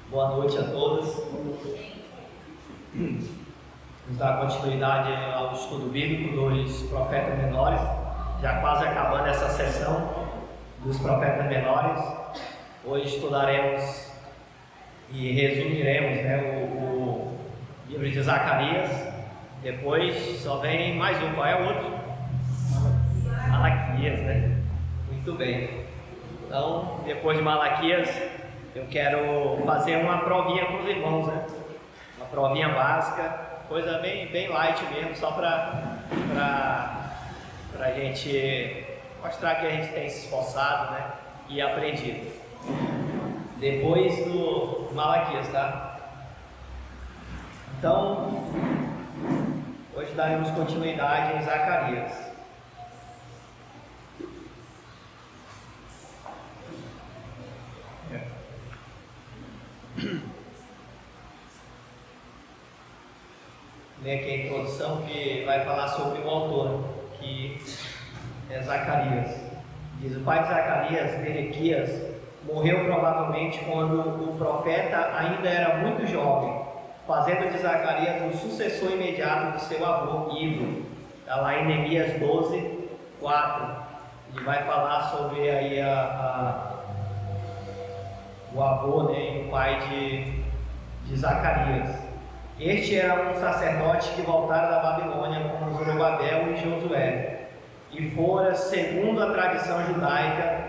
Boa noite a todos. Vamos dar continuidade ao estudo bíblico dos profetas menores, já quase acabando essa sessão dos profetas menores. Hoje estudaremos e resumiremos, o livro de Zacarias. Depois só vem mais um. Qual é o outro? Malaquias, né? Muito bem. Então, depois de Malaquias, eu quero fazer uma provinha com os irmãos, né? Uma provinha básica, coisa bem light mesmo, só para a gente mostrar que a gente tem se esforçado, né? E aprendido. Depois do Malaquias, tá? Então, hoje daremos continuidade em Zacarias. Vem aqui a introdução que vai falar sobre o autor, que é Zacarias. Diz: o pai de Zacarias, Berequias, morreu provavelmente quando o profeta ainda era muito jovem, fazendo de Zacarias o sucessor imediato do seu avô Ido. Está lá em Neemias 12, 4. Ele vai falar sobre aí o avô, né, e o pai de Zacarias. Este era um sacerdote que voltara da Babilônia com Zorobabel e Josué, e fora, segundo a tradição judaica,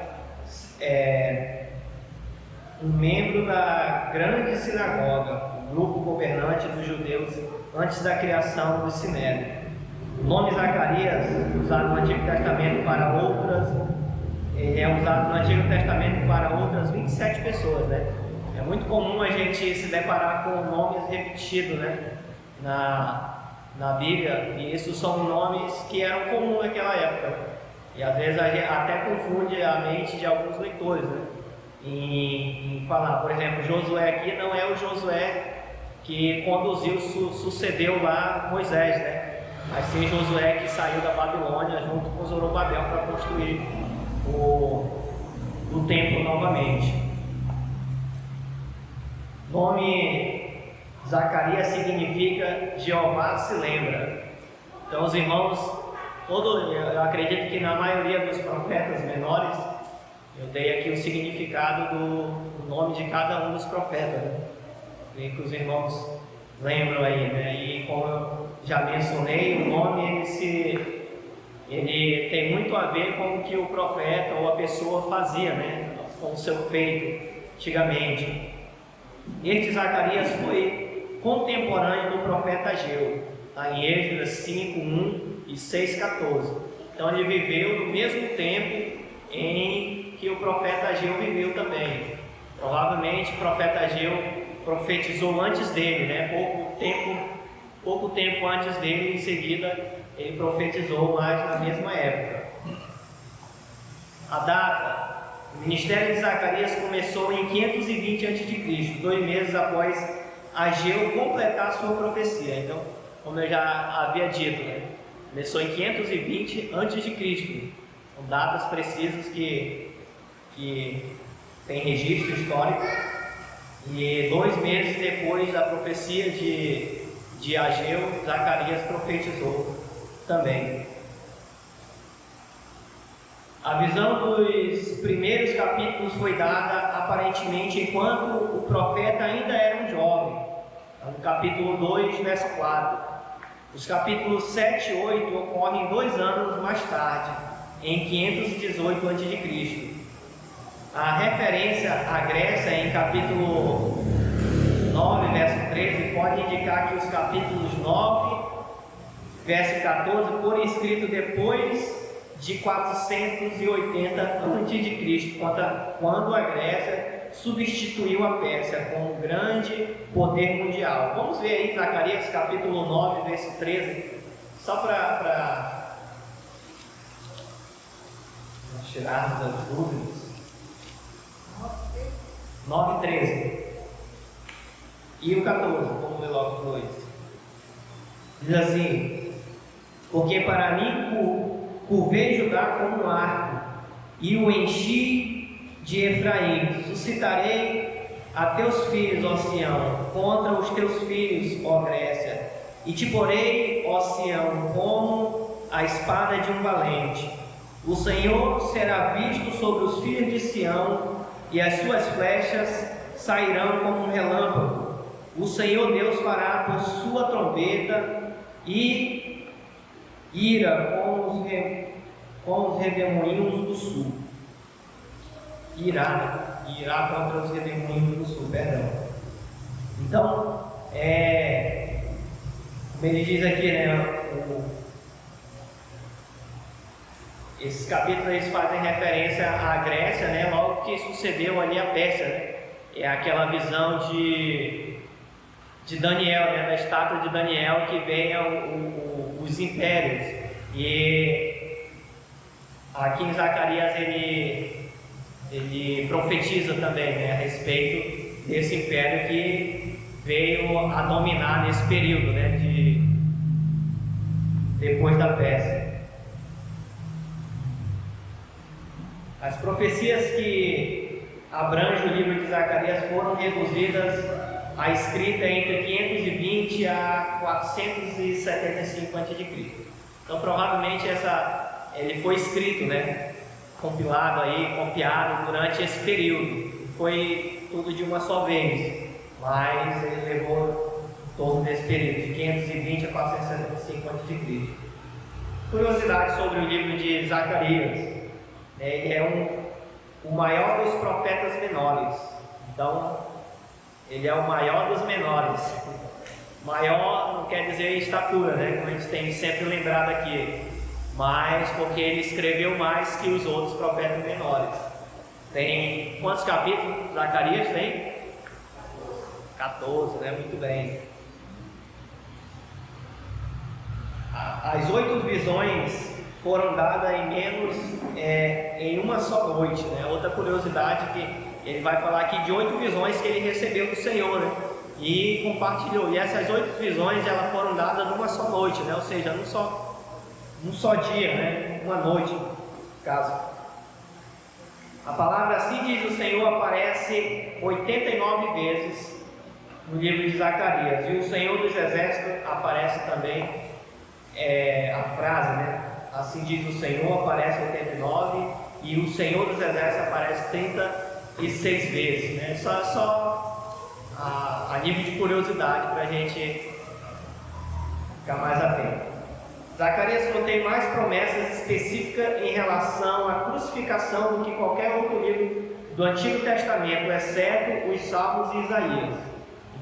um membro da grande sinagoga, o grupo governante dos judeus antes da criação do Sinédrio. O nome Zacarias, usado no Antigo Testamento para outras, é usado no Antigo Testamento para outras 27 pessoas, né? É muito comum a gente se deparar com nomes repetidos, né, na Bíblia, e esses são nomes que eram comuns naquela época, e às vezes a gente até confunde a mente de alguns leitores, né, em falar, por exemplo, Josué aqui não é o Josué que conduziu, sucedeu lá Moisés, né, mas sim Josué que saiu da Babilônia junto com Zorobabel para construir o templo novamente. O nome Zacarias significa Jeová se lembra. Então, os irmãos, eu acredito que na maioria dos profetas menores, eu dei aqui o significado do nome de cada um dos profetas, né? E que os irmãos lembram aí, né? E como eu já mencionei, o nome ele tem muito a ver com o que o profeta ou a pessoa fazia, né? Com o seu feito antigamente. Este Zacarias foi contemporâneo do profeta Ageu, está em Esdras 5, 1 e 6, 14. Então ele viveu no mesmo tempo em que o profeta Ageu viveu também. Provavelmente o profeta Ageu profetizou antes dele, né? Pouco tempo antes dele, em seguida ele profetizou mais na mesma época. A data: o ministério de Zacarias começou em 520 a.C., 2 meses após Ageu completar sua profecia. Então, como eu já havia dito, né? Começou em 520 a.C., com datas precisas que tem registro histórico. E 2 meses depois da profecia de Ageu, Zacarias profetizou também. A visão dos primeiros capítulos foi dada aparentemente enquanto o profeta ainda era um jovem, no capítulo 2, verso 4. Os capítulos 7 e 8 ocorrem 2 anos mais tarde, em 518 a.C. A referência à Grécia em capítulo 9, verso 13, pode indicar que os capítulos 9, verso 14 foram escritos depois de 480 a.C., quando a Grécia substituiu a Pérsia como um grande poder mundial. Vamos ver aí Zacarias capítulo 9, verso 13, só para tirarmos as dúvidas. 9, 13 e o 14, vamos ver logo os dois. Diz assim: porque para mim curvei Judá como um arco, e o enchi de Efraim, suscitarei a teus filhos, ó Sião, contra os teus filhos, ó Grécia, e te porei, ó Sião, como a espada de um valente. O Senhor será visto sobre os filhos de Sião, e as suas flechas sairão como um relâmpago. O Senhor Deus fará por sua trombeta e ira com os redemoinhos do sul. Irá contra os redemoinhos do sul, perdão. Então, como ele diz aqui, né, esses capítulos eles fazem referência à Grécia, né, logo que sucedeu ali a Pérsia, né? É aquela visão de Daniel, né, da estátua de Daniel, que vem os impérios. E aqui em Zacarias ele profetiza também, né, a respeito desse império que veio a dominar nesse período, né, depois da Pérsia. As profecias que abrangem o livro de Zacarias foram reduzidas à escrita entre 520 a 475 a.C. Então, provavelmente ele foi escrito, né, compilado aí, copiado durante esse período. Foi tudo de uma só vez, mas ele levou todo desse período, de 520 a 475 a.C. Curiosidade sobre o livro de Zacarias. Ele é o maior dos profetas menores. Então, ele é o maior dos menores. Maior não quer dizer estatura, né? Como a gente tem sempre lembrado aqui, mas porque ele escreveu mais que os outros profetas menores. Tem quantos capítulos? Zacarias tem? 14, né? Muito bem. As 8 visões foram dadas em uma só noite, né? Outra curiosidade que ele vai falar aqui de 8 visões que ele recebeu do Senhor, né? E compartilhou. E essas 8 visões elas foram dadas numa só noite, né? Ou seja, num só dia, né? Uma noite, no caso. A palavra assim diz o Senhor aparece 89 vezes no livro de Zacarias. E o Senhor dos Exércitos aparece também, a frase, né? Assim diz o Senhor, aparece 89, e o Senhor dos Exércitos aparece 36 vezes, né? Só a nível de curiosidade para a gente ficar mais atento. Zacarias contém mais promessas específicas em relação à crucificação do que qualquer outro livro do Antigo Testamento, exceto os Salmos e Isaías.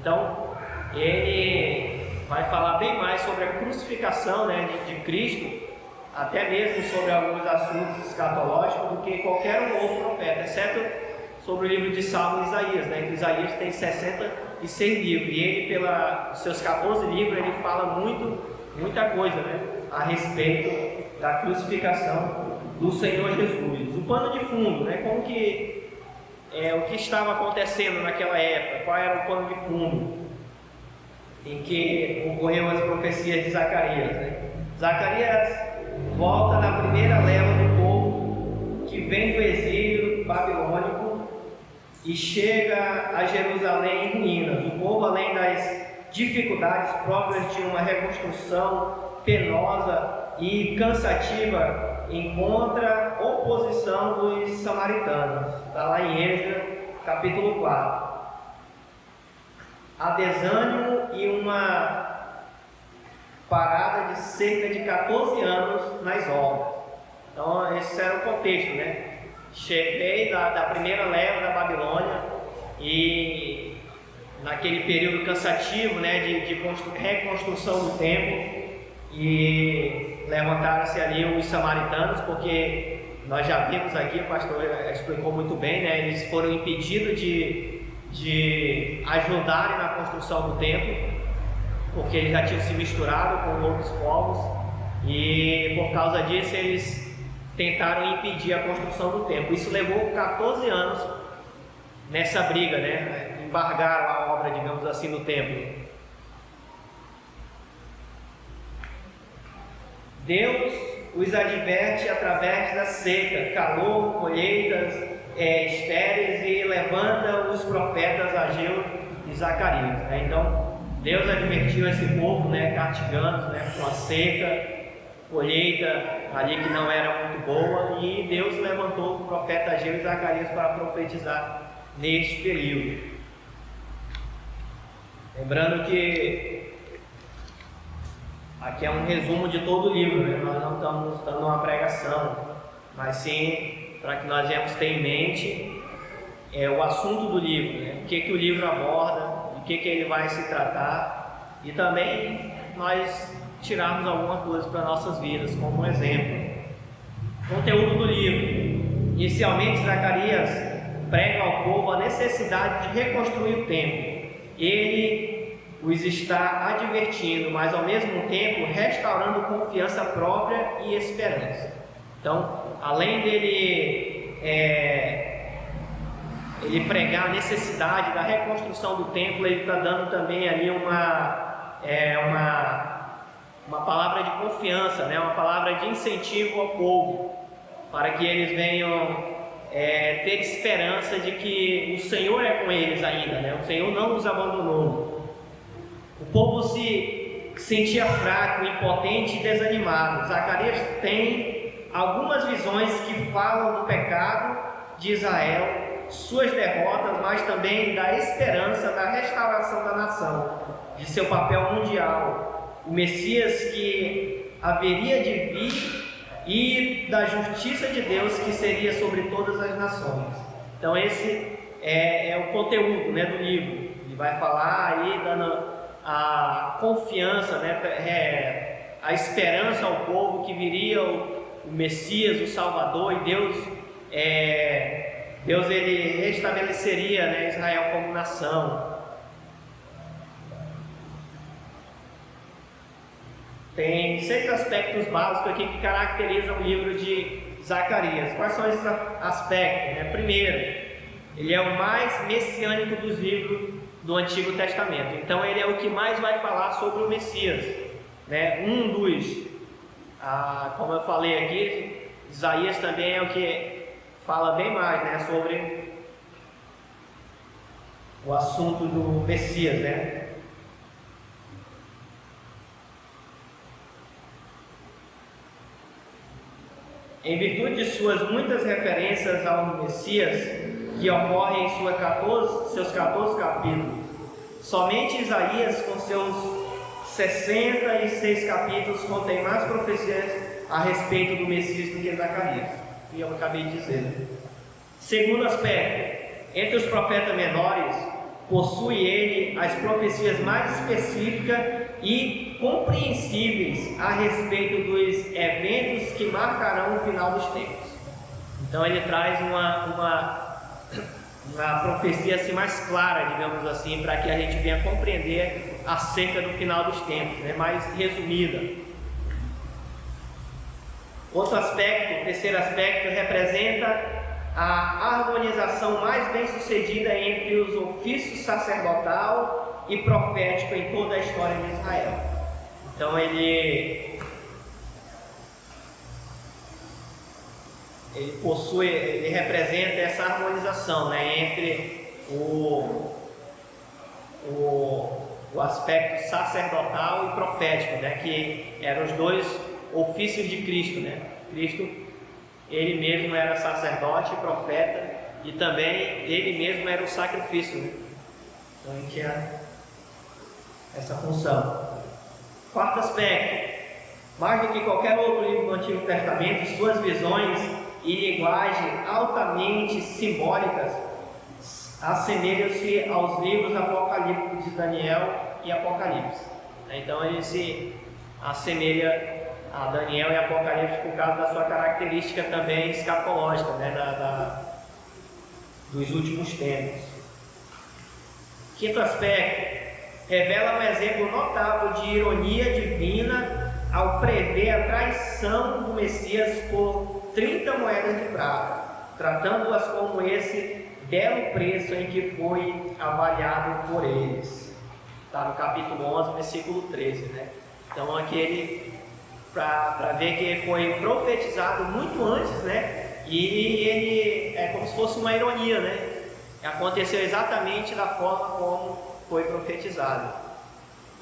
Então, ele vai falar bem mais sobre a crucificação, né, de Cristo, até mesmo sobre alguns assuntos escatológicos, do que qualquer outro profeta, exceto sobre o livro de Salmos e Isaías, né? Que Isaías tem 66 livros, e ele, pelos seus 14 livros, ele fala muita coisa, né, a respeito da crucificação do Senhor Jesus. O pano de fundo, né? Como que o que estava acontecendo naquela época, qual era o pano de fundo em que ocorreu as profecias de Zacarias, né? Zacarias volta na primeira leva do povo que vem do exílio babilônico e chega a Jerusalém em ruínas. O povo, além das dificuldades próprias de uma reconstrução penosa e cansativa, encontra oposição dos samaritanos. Está lá em Êxodo, capítulo 4. Há desânimo e uma parada de cerca de 14 anos nas obras. Então, esse era o contexto, né? Cheguei da primeira leva da Babilônia, e naquele período cansativo, né, de reconstrução do templo, e levantaram-se ali os samaritanos, porque nós já vimos aqui, o pastor explicou muito bem, né? Eles foram impedidos de ajudarem na construção do templo, porque eles já tinham se misturado com outros povos, e por causa disso eles tentaram impedir a construção do templo. Isso levou 14 anos nessa briga, né? Embargaram a obra, digamos assim, do templo. Deus os adverte através da seca, calor, colheitas, estéreis e levanta os profetas Ageu e Zacarias, né? Então Deus advertiu esse povo, né, cartiganos, né, com a seca, colheita ali que não era muito boa, e Deus levantou o profeta Ageu e Zacarias para profetizar neste período. Lembrando que aqui é um resumo de todo o livro, né? Nós não estamos dando uma pregação, mas sim para que nós venhamos ter em mente o assunto do livro, né? O que o livro aborda, o que ele vai se tratar, e também nós tirarmos algumas coisas para nossas vidas, como um exemplo. Conteúdo do livro. Inicialmente, Zacarias prega ao povo a necessidade de reconstruir o templo. Ele os está advertindo, mas ao mesmo tempo restaurando confiança própria e esperança. Então, além dele pregar a necessidade da reconstrução do templo, ele está dando também ali uma palavra de confiança, né? Uma palavra de incentivo ao povo, para que eles venham ter esperança de que o Senhor é com eles ainda, né? O Senhor não os abandonou. O povo se sentia fraco, impotente e desanimado. Zacarias tem algumas visões que falam do pecado de Israel, suas derrotas, mas também da esperança da restauração da nação, de seu papel mundial, o Messias que haveria de vir e da justiça de Deus que seria sobre todas as nações. Então esse é o conteúdo, né, do livro. Ele vai falar aí dando a confiança, né, a esperança ao povo que viria o Messias, o Salvador, e Deus ele restabeleceria, né, Israel como nação. Tem 6 aspectos básicos aqui que caracterizam o livro de Zacarias. Quais são esses aspectos? Primeiro, ele é o mais messiânico dos livros do Antigo Testamento. Então ele é o que mais vai falar sobre o Messias, né? Como eu falei aqui, Isaías também é o que fala bem mais, né, sobre o assunto do Messias, né? Em virtude de suas muitas referências ao Messias, que ocorrem em seus 14 capítulos, somente Isaías, com seus 66 capítulos, contém mais profecias a respeito do Messias do que Zacarias, que eu acabei de dizer. Segundo aspecto, entre os profetas menores, possui ele as profecias mais específicas e compreensíveis a respeito dos eventos que marcarão o final dos tempos. Então ele traz uma profecia assim mais clara, digamos assim, para que a gente venha compreender acerca do final dos tempos, né? Mais resumida. Outro aspecto, o terceiro aspecto, representa a harmonização mais bem sucedida entre os ofícios sacerdotal e profético em toda a história de Israel. Então ele representa essa harmonização, né, entre o aspecto sacerdotal e profético, né, que eram os dois ofícios de Cristo, né? Cristo, ele mesmo era sacerdote e profeta, e também ele mesmo era o sacrifício, né? Então ele tinha essa função. Quarto aspecto, mais do que qualquer outro livro do Antigo Testamento, suas visões e linguagem altamente simbólicas assemelham-se aos livros apocalípticos de Daniel e Apocalipse. Então ele se assemelha a Daniel e Apocalipse por causa da sua característica também escatológica, né, dos últimos tempos. Quinto aspecto, revela um exemplo notável de ironia divina ao prever a traição do Messias por 30 moedas de prata, tratando-as como esse belo preço em que foi avaliado por eles. Está no capítulo 11, versículo 13, né? Então aquele, para ver que foi profetizado muito antes, né, E ele é como se fosse uma ironia, né? Aconteceu exatamente da forma como foi profetizado.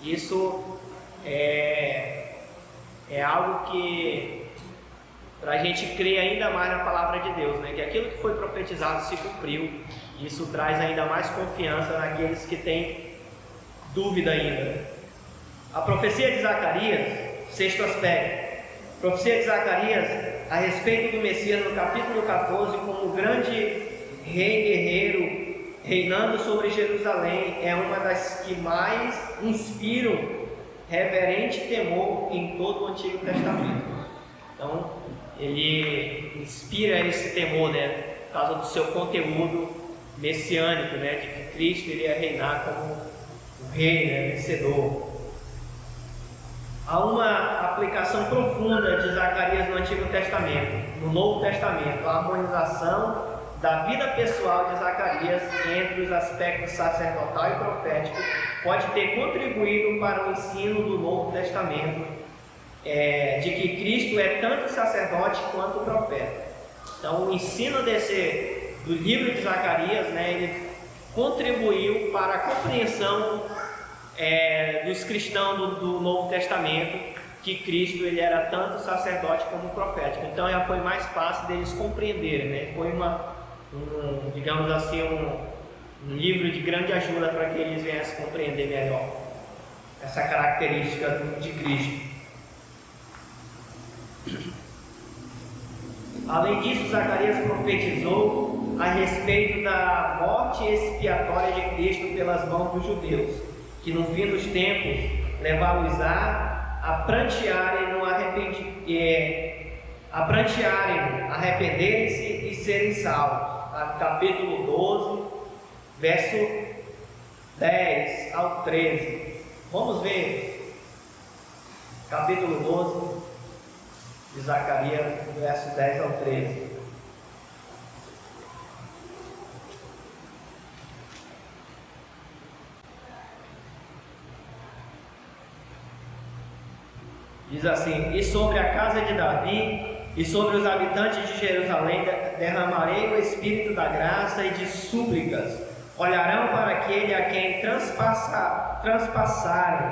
Isso é algo que, para a gente crer ainda mais na palavra de Deus, né? Que aquilo que foi profetizado se cumpriu. Isso traz ainda mais confiança naqueles que têm dúvida ainda. A profecia de Zacarias, sexto aspecto. A profecia de Zacarias a respeito do Messias no capítulo 14, como grande rei guerreiro reinando sobre Jerusalém, é uma das que mais inspiram reverente temor em todo o Antigo Testamento. Então, ele inspira esse temor, né, por causa do seu conteúdo messiânico, né, de que Cristo iria reinar como o rei, né, vencedor. Há uma aplicação profunda de Zacarias no Antigo Testamento. No Novo Testamento, a harmonização da vida pessoal de Zacarias entre os aspectos sacerdotal e profético pode ter contribuído para o ensino do Novo Testamento, de que Cristo é tanto sacerdote quanto profeta. Então, o ensino do livro de Zacarias, né, ele contribuiu para a compreensão dos cristãos do Novo Testamento, que Cristo ele era tanto sacerdote como profético. Então já foi mais fácil deles compreenderem, né? Foi digamos assim, um livro de grande ajuda para que eles viessem compreender melhor essa característica de Cristo. Além disso, Zacarias profetizou a respeito da morte expiatória de Cristo pelas mãos dos judeus, que no fim dos tempos levá-los-á a prantearem no arrependerem-se e serem salvos. Capítulo 12, verso 10 ao 13. Vamos ver capítulo 12 de Zacarias, verso 10 ao 13. Diz assim: e sobre a casa de Davi e sobre os habitantes de Jerusalém derramarei o espírito da graça e de súplicas. Olharão para aquele a quem transpassarem,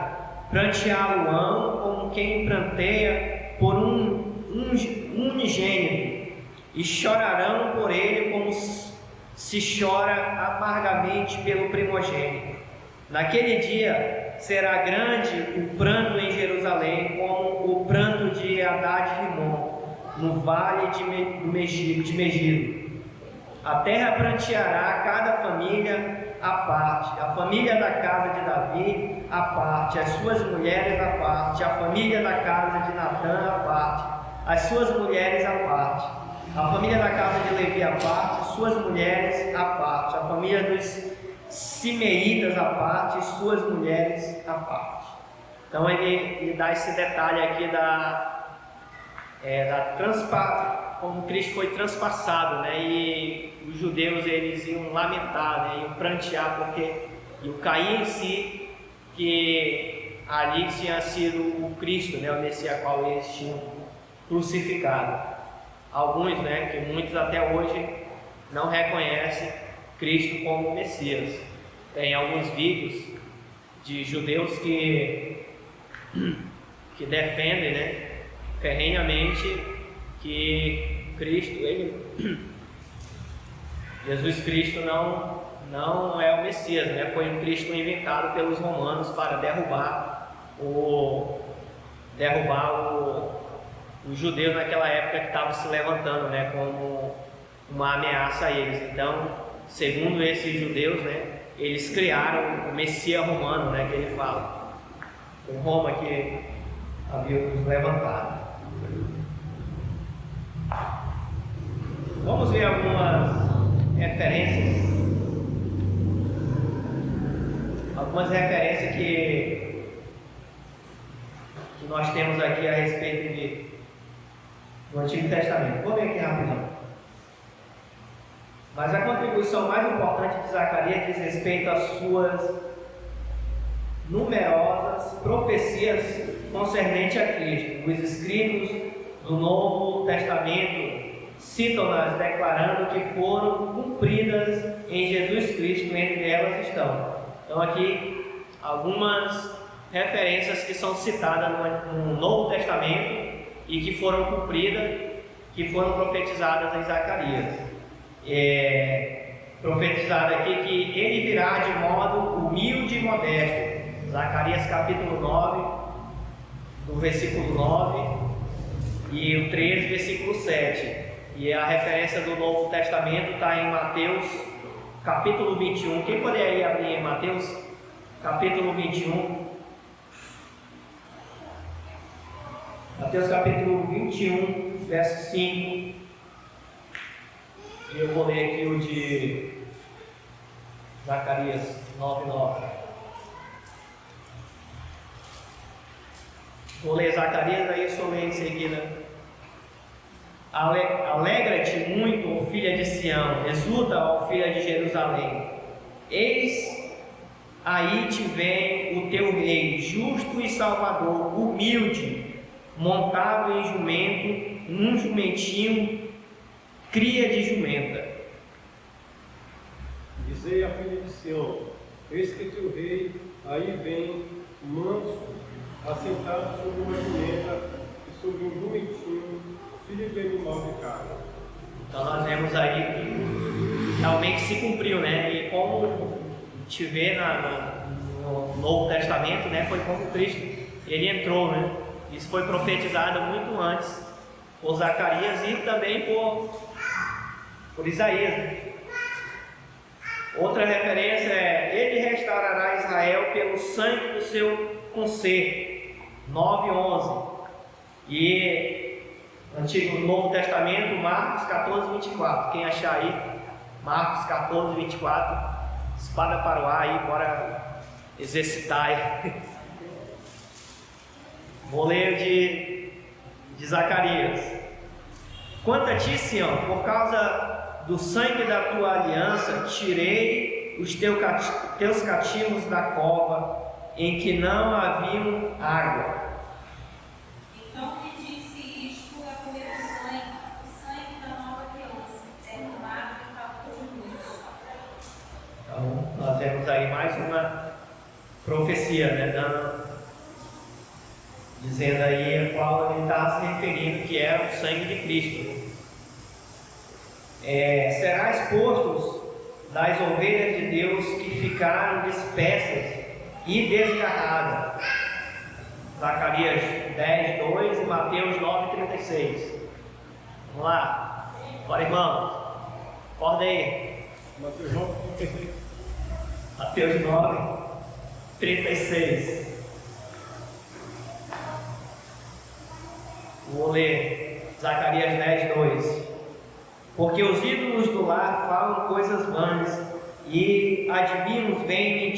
pranteá-lo-ão como quem pranteia por um unigênito, e chorarão por ele como se chora amargamente pelo primogênito. Naquele dia será grande o pranto em Jerusalém, como o pranto de Haddad-Rimon, no vale de Megido. A terra pranteará cada família à parte, a família da casa de Davi à parte, as suas mulheres à parte, a família da casa de Natã à parte, as suas mulheres à parte, a família da casa de Levi à parte, suas mulheres à parte, a família dos Simeitas à parte e suas mulheres à parte. Então ele dá esse detalhe aqui como Cristo foi transpassado, né? E os judeus eles iam lamentar, né? Iam prantear, porque iam cair em si que ali tinha sido o Cristo, né? O Messias a qual eles tinham crucificado. Alguns, né? Que muitos até hoje não reconhecem Cristo como Messias. Tem alguns vídeos de judeus que defendem, né, ferrenhamente que Cristo, Jesus Cristo não é o Messias, né? Foi um Cristo inventado pelos romanos para derrubar os judeus naquela época que estavam se levantando, né, como uma ameaça a eles. Então, segundo esses judeus, né, eles criaram o Messias romano, né, que ele fala, o Roma que havia os levantado. Vamos ver algumas referências que nós temos aqui a respeito do Antigo Testamento. Vou ver aqui rapidão. Mas a contribuição mais importante de Zacarias diz respeito às suas numerosas profecias concernentes a Cristo. Os escritos do Novo Testamento citam-nas declarando que foram cumpridas em Jesus Cristo, entre elas estão. Então aqui algumas referências que são citadas no Novo Testamento e que foram cumpridas, que foram profetizadas em Zacarias. Profetizado aqui que ele virá de modo humilde e modesto. Zacarias capítulo 9, do versículo 9 e o 13, versículo 7. E a referência do Novo Testamento está em Mateus capítulo 21. Quem poderia abrir em Mateus capítulo 21? Mateus capítulo 21, verso 5. E eu vou ler aqui o de Zacarias 9:9. Vou ler Zacarias, aí eu só leio em seguida. Alegra-te muito, ó filha de Sião, exulta, ó filha de Jerusalém. Eis aí te vem o teu rei, justo e salvador, humilde, montado em jumento, num jumentinho, cria de jumenta. Dizei à filha de Sião: eis que teu rei aí vem, manso, assentado sobre uma jumenta e sobre um jumentinho, filho de animal de carne. Então nós vemos aí que realmente se cumpriu, né? E como a gente vê no Novo Testamento, né? Foi como Cristo, ele entrou, né? Isso foi profetizado muito antes por Zacarias e também por Isaías, né? Outra referência é: ele restaurará Israel pelo sangue do seu conserto. 9:11. E Antigo Novo Testamento, Marcos 14:24. Quem achar aí, Marcos 14:24. Espada para o ar aí, bora exercitar aí. Vou ler de Zacarias. Quanto a ti, Sião, por causa do sangue da tua aliança, tirei os teus cativos da cova, em que não haviam água. Então me disse isto é comer o sangue da nova aliança, é tomado e calor de luz. Então, nós vemos aí mais uma profecia, né? Dizendo aí a qual ele está se referindo, que é o sangue de Cristo. Será exposto das ovelhas de Deus que ficaram dispersas e desgarradas. Zacarias 10:2 e Mateus 9:36. Vamos lá. Bora, irmãos. Acorda aí. Mateus 9:36. Mateus 9:36. Vou ler Zacarias 10:2. Porque os ídolos do lar falam coisas vãs, e adivinhos vêm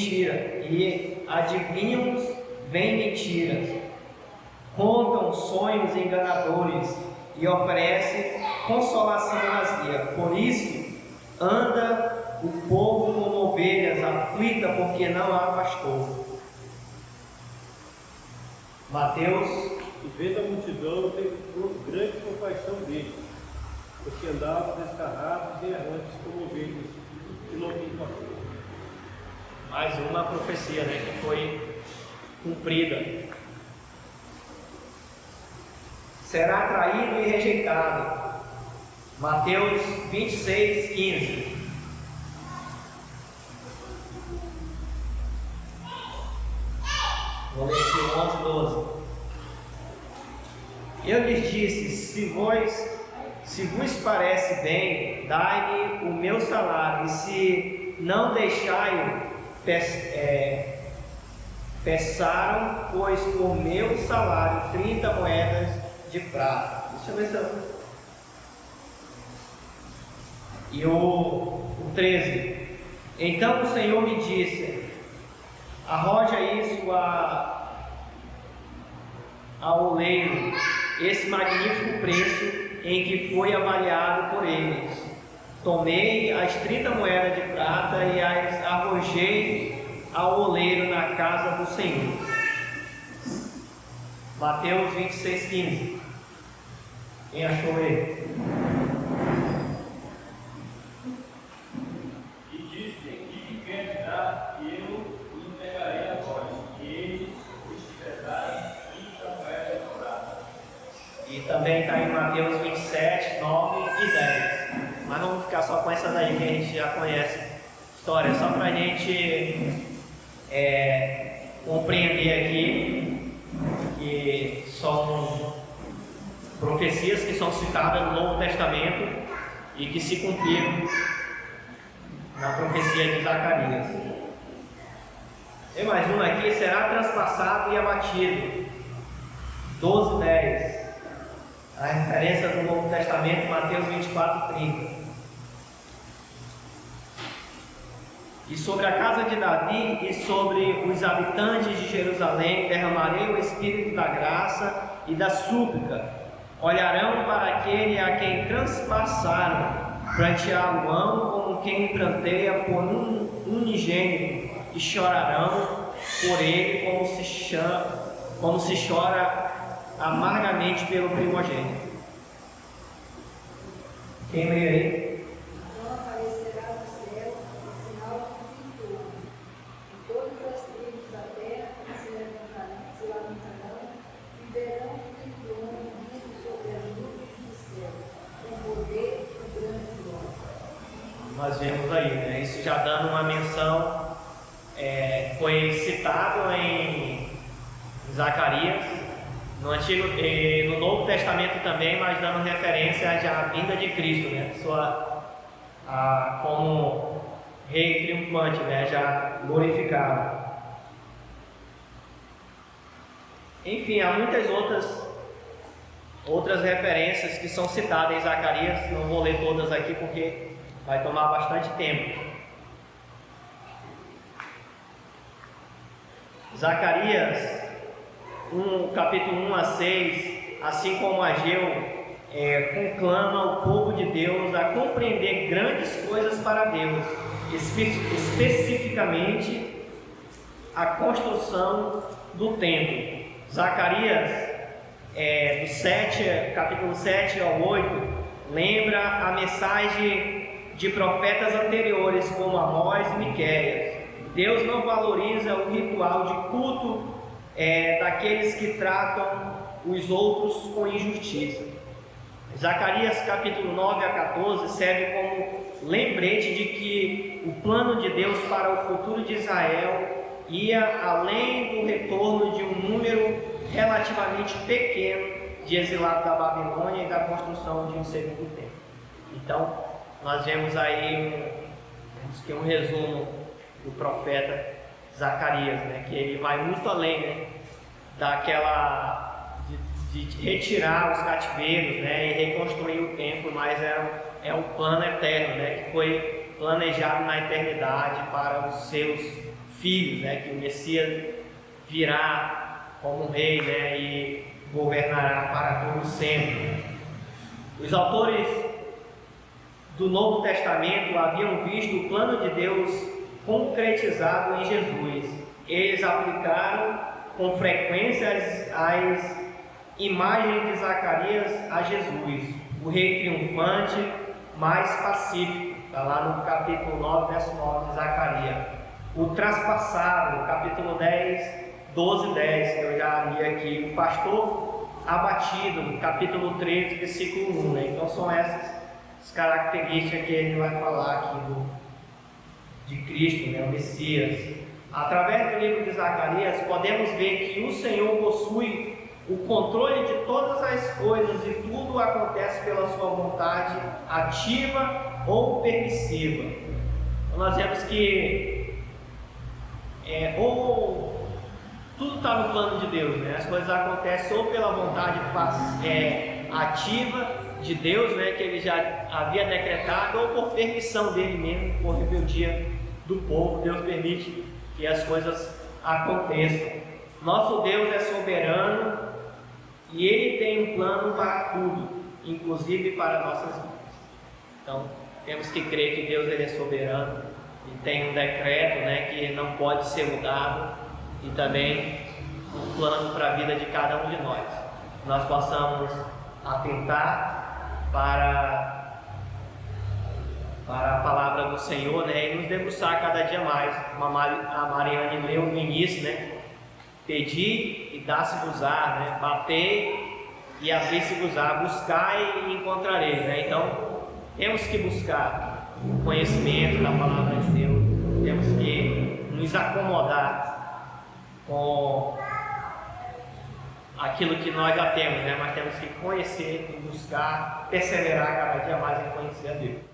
mentiras, contam sonhos enganadores e oferecem consolação vazia. Por isso anda o povo como ovelhas, aflita porque não há pastor. Mateus. E vendo a multidão, teve grande compaixão deles, porque andavam desgarrados e errantes como ovelhas, que não tinham pastor. Mais uma profecia, né, que foi cumprida. Será traído e rejeitado. Mateus 26:15. Vou ler aqui o 11:12. Eu lhes disse: se vos parece bem, dai-me o meu salário, e se não deixai-o, peçaram, pois por meu salário 30 moedas de prata. Deixa eu ver se eu... E o 13. Então o Senhor me disse: arroja isso ao oleiro, esse magnífico preço em que foi avaliado por eles. Tomei as 30 moedas de prata e as arrojei ao oleiro na casa do Senhor. Mateus 26:15. Quem achou ele? E disse: que quer dar, e eu o entregarei a vós. E eles o desprezaram e trouxeram a prata. E também está em Mateus 27, 9 e 10. Mas não vamos ficar só com essa daí que a gente já conhece a história, só para a gente compreender aqui que são profecias que são citadas no Novo Testamento e que se cumpriram na profecia de Zacarias. Tem mais uma aqui: será traspassado e abatido. 12, 10. A referência do Novo Testamento, Mateus 24, 30. E sobre a casa de Davi e sobre os habitantes de Jerusalém derramarei o Espírito da graça e da súplica. Olharão para aquele a quem transpassaram, pranteá-lo-ão como quem pranteia por um unigênito, e chorarão por ele como se chora amargamente pelo primogênito. Quem lê aí? Então aparecerá no céu o sinal do pintor, e todas as tribos da terra se lamentarão e verão o Filho do Homem vindo sobre as nuvens do céu, com poder e grande glória. Nós vemos aí, né? Isso já dando uma menção, foi citado em Zacarias, no Novo Testamento também, mas dando referência já à vinda de Cristo, né? Como Rei triunfante, né? Já glorificado. Enfim, há muitas outras referências que são citadas em Zacarias. Não vou ler todas aqui porque vai tomar bastante tempo. Zacarias 1, capítulo 1 a 6, assim como Ageu, conclama o povo de Deus a compreender grandes coisas para Deus, especificamente a construção do templo. Zacarias, capítulo 7 ao 8, lembra a mensagem de profetas anteriores como Amós e Miqueias. Deus não valoriza o ritual de culto daqueles que tratam os outros com injustiça. Zacarias capítulo 9 a 14 serve como lembrete de que o plano de Deus para o futuro de Israel ia além do retorno de um número relativamente pequeno de exilados da Babilônia e da construção de um segundo templo. Então, nós vemos aí um resumo do profeta Zacarias, né, que ele vai muito além, né, de retirar os cativeiros, né, e reconstruir o templo, mas é um plano eterno, né, que foi planejado na eternidade para os seus filhos, né, que o Messias virá como um rei, né, e governará para todo sempre. Os autores do Novo Testamento haviam visto o plano de Deus concretizado em Jesus. Eles aplicaram com frequência as imagens de Zacarias a Jesus, o rei triunfante, mais pacífico. Está lá no capítulo 9, verso 9 de Zacarias. O traspassado, no capítulo 10, 12 e 10, que eu já li aqui. O pastor abatido, no capítulo 13, versículo 1. Né? Então são essas as características que ele vai falar aqui de Cristo, né, o Messias. Através do livro de Zacarias, podemos ver que o Senhor possui o controle de todas as coisas e tudo acontece pela sua vontade ativa ou permissiva. Então, nós vemos que ou tudo está no plano de Deus, né? As coisas acontecem ou pela vontade ativa de Deus, né, que ele já havia decretado, ou por permissão dele mesmo, por rebeldia do povo. Deus permite que as coisas aconteçam. Nosso Deus é soberano e Ele tem um plano para tudo, inclusive para nossas vidas. Então, temos que crer que Deus ele é soberano e tem um decreto, né, que não pode ser mudado, e também um plano para a vida de cada um de nós. Nós possamos atentar para para a palavra do Senhor, né, e nos debruçar cada dia mais. Como a Mariane leu no início, né, pedir e dar-se-vos-á, né, bater e abrir-se-vos-á, buscar e encontrareis, né? Então temos que buscar o conhecimento da palavra de Deus, temos que nos acomodar com aquilo que nós já temos, né? Mas temos que conhecer e buscar, perseverar cada dia mais em conhecer a Deus.